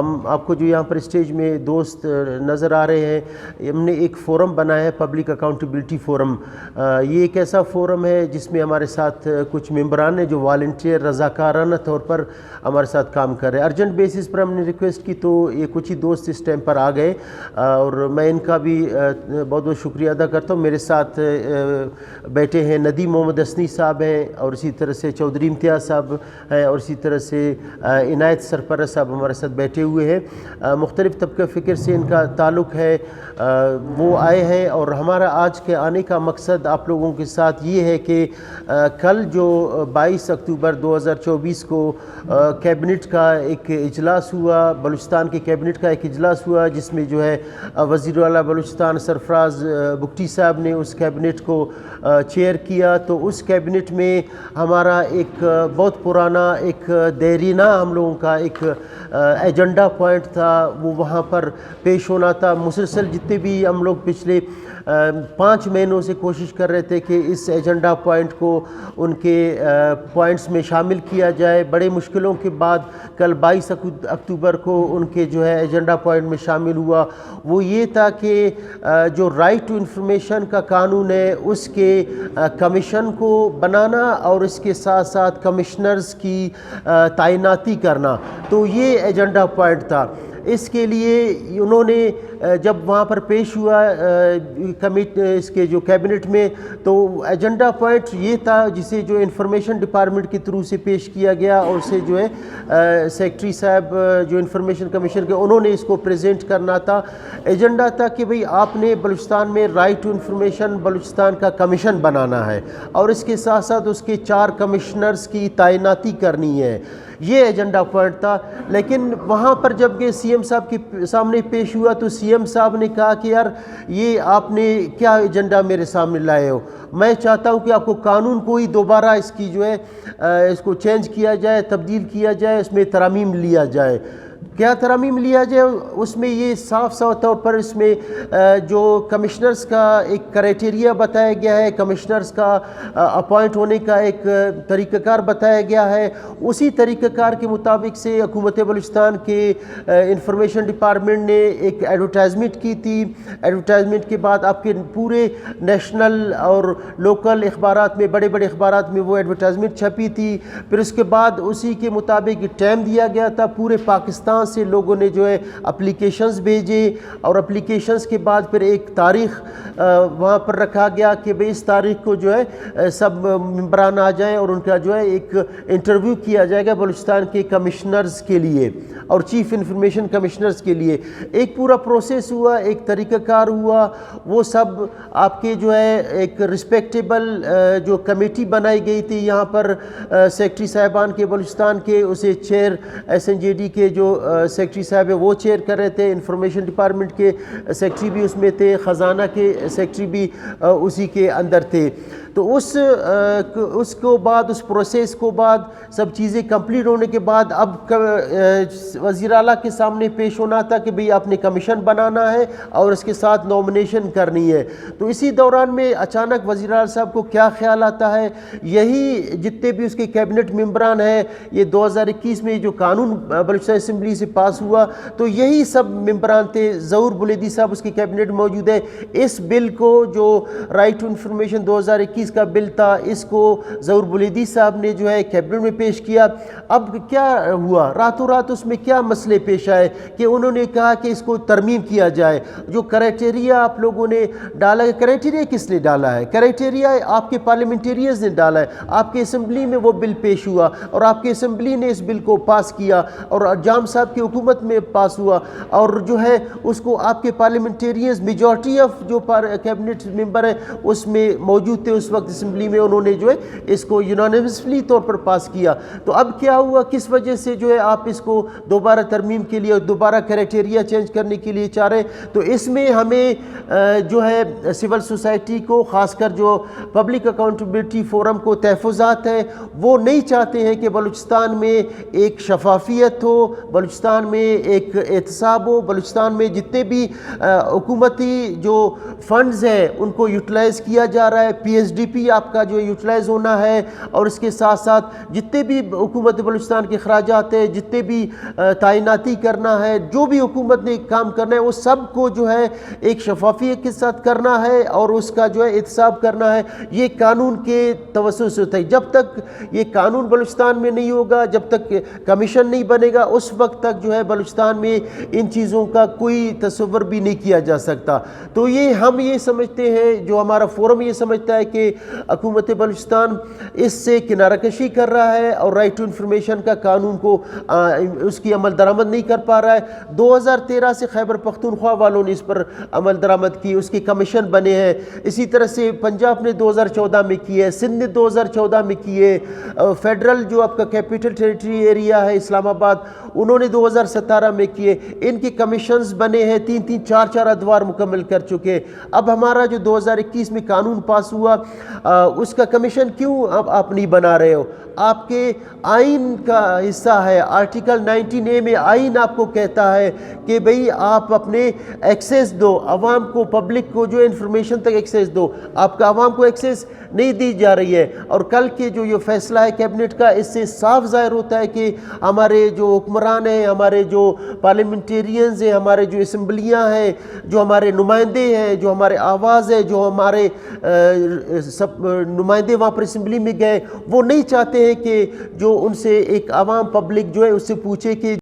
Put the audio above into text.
ہم آپ کو جو یہاں پر اسٹیج میں دوست نظر آ رہے ہیں، ہم نے ایک فورم بنایا ہے، پبلک اکاؤنٹیبلٹی فورم۔ یہ ایک ایسا فورم ہے جس میں ہمارے ساتھ کچھ ممبران ہیں جو والنٹیئر رضاکارانہ طور پر ہمارے ساتھ کام کر رہے ہیں۔ ارجنٹ بیسس پر ہم نے ریکویسٹ کی تو یہ کچھ ہی دوست اس ٹائم پر آ گئے، اور میں ان کا بھی بہت بہت شکریہ ادا کرتا ہوں۔ میرے ساتھ بیٹھے ہیں ندیم محمد حسنی صاحب ہیں، اور اسی طرح سے چودھری امتیاز صاحب ہیں، اور اسی طرح سے عنایت سرپرست صاحب ہمارے ساتھ بیٹھے ہوئے ہیں۔ مختلف طبقہ فکر سے ان کا تعلق ہے، وہ آئے ہیں، اور ہمارا آج کے آنے کا مقصد آپ لوگوں کے ساتھ یہ ہے کہ کل جو 22 اکتوبر 2024 کو کیبنٹ کا ایک اجلاس ہوا، بلوچستان کے کیبنٹ کا ایک اجلاس ہوا، جس میں جو ہے وزیر اعلیٰ بلوچستان سرفراز بگٹی صاحب نے اس کیبنٹ کو چیئر کیا۔ تو اس کیبنٹ میں ہمارا ایک بہت پرانا ایک دیرینہ ہم لوگوں کا ایک ایجنڈا پوائنٹ تھا، وہ وہاں پر پیش ہونا تھا۔ مسلسل جتنے بھی ہم لوگ پچھلے 5 مہینوں سے کوشش کر رہے تھے کہ اس ایجنڈا پوائنٹ کو ان کے پوائنٹس میں شامل کیا جائے۔ بڑے مشکلوں کے بعد کل 22 اکتوبر کو ان کے جو ہے ایجنڈا پوائنٹ میں شامل ہوا، وہ یہ تھا کہ جو رائٹ ٹو انفارمیشن کا قانون ہے اس کے کمیشن کو بنانا، اور اس کے ساتھ ساتھ کمشنرز کی تعیناتی کرنا۔ تو یہ ایجنڈا پوائنٹ تھا۔ اس کے لیے انہوں نے جب وہاں پر پیش ہوا اس کے جو کیبنٹ میں، تو ایجنڈا پوائنٹ یہ تھا جسے جو انفارمیشن ڈپارٹمنٹ کے تھرو سے پیش کیا گیا، اور اسے جو ہے سیکٹری صاحب جو انفارمیشن کمیشن کے، انہوں نے اس کو پریزنٹ کرنا تھا۔ ایجنڈا تھا کہ بھئی آپ نے بلوچستان میں رائٹ ٹو انفارمیشن بلوچستان کا کمیشن بنانا ہے، اور اس کے ساتھ ساتھ اس کے 4 کمشنرز کی تعیناتی کرنی ہے۔ یہ ایجنڈا پوائنٹ تھا۔ لیکن وہاں پر جب کہ سی ایم صاحب کے سامنے پیش ہوا تو سی ایم صاحب نے کہا کہ یار یہ آپ نے کیا ایجنڈا میرے سامنے لائے ہو، میں چاہتا ہوں کہ آپ کو قانون کو ہی دوبارہ اس کی جو ہے اس کو چینج کیا جائے، تبدیل کیا جائے، اس میں ترامیم لیا جائے۔ کیا ترامیم لیا جائے؟ اس میں یہ صاف طور پر اس میں جو کمشنرز کا ایک کرائٹیریا بتایا گیا ہے، کمشنرز کا اپوائنٹ ہونے کا ایک طریقہ کار بتایا گیا ہے۔ اسی طریقہ کار کے مطابق سے حکومت بلوچستان کے انفارمیشن ڈپارٹمنٹ نے ایک ایڈورٹائزمنٹ کی تھی۔ ایڈورٹائزمنٹ کے بعد آپ کے پورے نیشنل اور لوکل اخبارات میں، بڑے بڑے اخبارات میں وہ ایڈورٹائزمنٹ چھپی تھی۔ پھر اس کے بعد اسی کے مطابق ٹائم دیا گیا تھا، پورے پاکستان سے لوگوں نے جو ہے اپلیکیشنز بھیجے، اور اپلیکیشنز کے بعد پھر ایک تاریخ وہاں پر رکھا گیا کہ بھئی اس تاریخ کو جو ہے سب ممبران آ جائیں، اور ان کا جو ہے ایک انٹرویو کیا جائے گا بلوچستان کے کمشنرز کے لیے اور چیف انفارمیشن کمشنرز کے لیے۔ ایک پورا پروسیس ہوا، ایک طریقہ کار ہوا، وہ سب آپ کے جو ہے ایک رسپیکٹیبل جو کمیٹی بنائی گئی تھی یہاں پر سیکٹری صاحبان کے بلوچستان کے، اسے chair S N J D کے جو سیکٹری صاحب ہے وہ چیئر کر رہے تھے، انفارمیشن ڈپارٹمنٹ کے سیکٹری بھی اس میں تھے، خزانہ کے سیکٹری بھی اسی کے اندر تھے۔ تو اس کو بعد، اس پروسیس کو بعد، سب چیزیں کمپلیٹ ہونے کے بعد اب وزیر اعلیٰ کے سامنے پیش ہونا تھا کہ بھئی آپ نے کمیشن بنانا ہے اور اس کے ساتھ نومینیشن کرنی ہے۔ تو اسی دوران میں اچانک وزیر اعلیٰ صاحب کو کیا خیال آتا ہے، یہی جتنے بھی اس کے کیبنٹ ممبران ہیں، یہ 2021 میں جو قانون بلوچستان اسمبلی سے پاس ہوا، تو یہی سب ممبران تھے۔ ظہور بلیدی صاحب اس کے کیبنٹ موجود ہے۔ اس بل کو جو رائٹ ٹو انفارمیشن 2021 کا بل تھا، اس کو ظہور بلیدی صاحب نے جو ہے کیبنٹ میں پیش کیا۔ اب کیا ہوا، راتوں رات اس میں کیا مسئلے پیش آئے کہ انہوں نے کہا کہ اس کو ترمیم کیا جائے۔ جو کرائٹیریا آپ لوگوں نے ڈالا ہے، کرائٹیریا کس نے ڈالا ہے؟ کرائٹیریا آپ کے پارلیمنٹیرینز نے ڈالا ہے۔ آپ کے اسمبلی میں وہ بل پیش ہوا، اور آپ کے اسمبلی نے اس بل کو پاس کیا، اور جام صاحب کی حکومت میں پاس ہوا، اور جو ہے اس کو آپ کے پارلیمنٹیرینز میجورٹی آف جو کیبنٹ ممبر ہے اس میں موجود تھے اس وقت اسمبلی میں، انہوں نے جو ہے اس کو یونانیمسلی طور پر پاس کیا۔ تو اب کیا ہوا، کس وجہ سے جو ہے آپ اس کو دوبارہ ترمیم کے لیے اور دوبارہ کرائٹیریا چینج کرنے کے لیے چاہ رہے ہیں؟ تو اس میں ہمیں جو ہے سول سوسائٹی کو، خاص کر جو پبلک اکاؤنٹیبلٹی فورم کو تحفظات ہیں، وہ نہیں چاہتے ہیں کہ بلوچستان میں ایک شفافیت ہو، بلوچستان بلوچستان میں ایک احتساب ہو، بلوچستان میں جتنے بھی حکومتی جو فنڈز ہیں ان کو یوٹیلائز کیا جا رہا ہے، پی ایس ڈی پی آپ کا جو یوٹیلائز ہونا ہے، اور اس کے ساتھ ساتھ جتنے بھی حکومت بلوچستان کے اخراجات ہیں، جتنے بھی تعیناتی کرنا ہے، جو بھی حکومت نے کام کرنا ہے وہ سب کو جو ہے ایک شفافیت کے ساتھ کرنا ہے اور اس کا جو ہے احتساب کرنا ہے۔ یہ قانون کے توسط سے ہوتا ہے۔ جب تک یہ قانون بلوچستان میں نہیں ہوگا، جب تک کمیشن نہیں بنے گا، اس وقت تک جو ہے بلوچستان میں ان چیزوں کا کوئی تصور بھی نہیں کیا جا سکتا۔ تو ہم یہ سمجھتے ہیں، جو ہمارا فورم یہ سمجھتا ہے کہ حکومت بلوچستان اس سے کنارہ کشی کر رہا ہے اور رائٹ ٹو انفارمیشن کا قانون کو اس کی عمل درآمد نہیں کر پا رہا ہے۔ 2013 سے خیبر پختونخوا والوں نے اس پر عمل درآمد کی، اس کے کمیشن بنے ہیں۔ اسی طرح سے پنجاب نے 2014 میں کی ہے، سندھ نے 2014 میں کی ہے، فیڈرل جو آپ کا کیپٹل ٹیریٹری ایریا ہے اسلام آباد، انہوں نے 2017 میں کیے۔ ان کے کمیشنز بنے ہیں، 3 4 ادوار مکمل کر چکے۔ اب ہمارا جو 2021 میں قانون پاس ہوا، اس کا کمیشن کیوں اب آپ نہیں بنا رہے ہو؟ آپ کے آئین کا حصہ ہے، آرٹیکل 19A میں آئین آپ کو کہتا ہے کہ بھئی آپ اپنے ایکسیس دو، عوام کو، پبلک کو جو انفارمیشن تک ایکسیس دو۔ آپ کا عوام کو ایکسیس نہیں دی جا رہی ہے، اور کل کے جو یہ فیصلہ ہے کیبنٹ کا، اس سے صاف ظاہر ہوتا ہے کہ ہمارے جو حکمران ہیں، ہمارے جو پارلیمنٹیرینز ہیں، ہمارے جو اسمبلیاں ہیں، جو ہمارے نمائندے ہیں، جو ہمارے آواز ہے، جو ہمارے سب نمائندے وہاں پر اسمبلی میں گئے، وہ نہیں چاہتے ہیں کہ جو ان سے ایک عوام پبلک جو ہے اس سے پوچھے کہ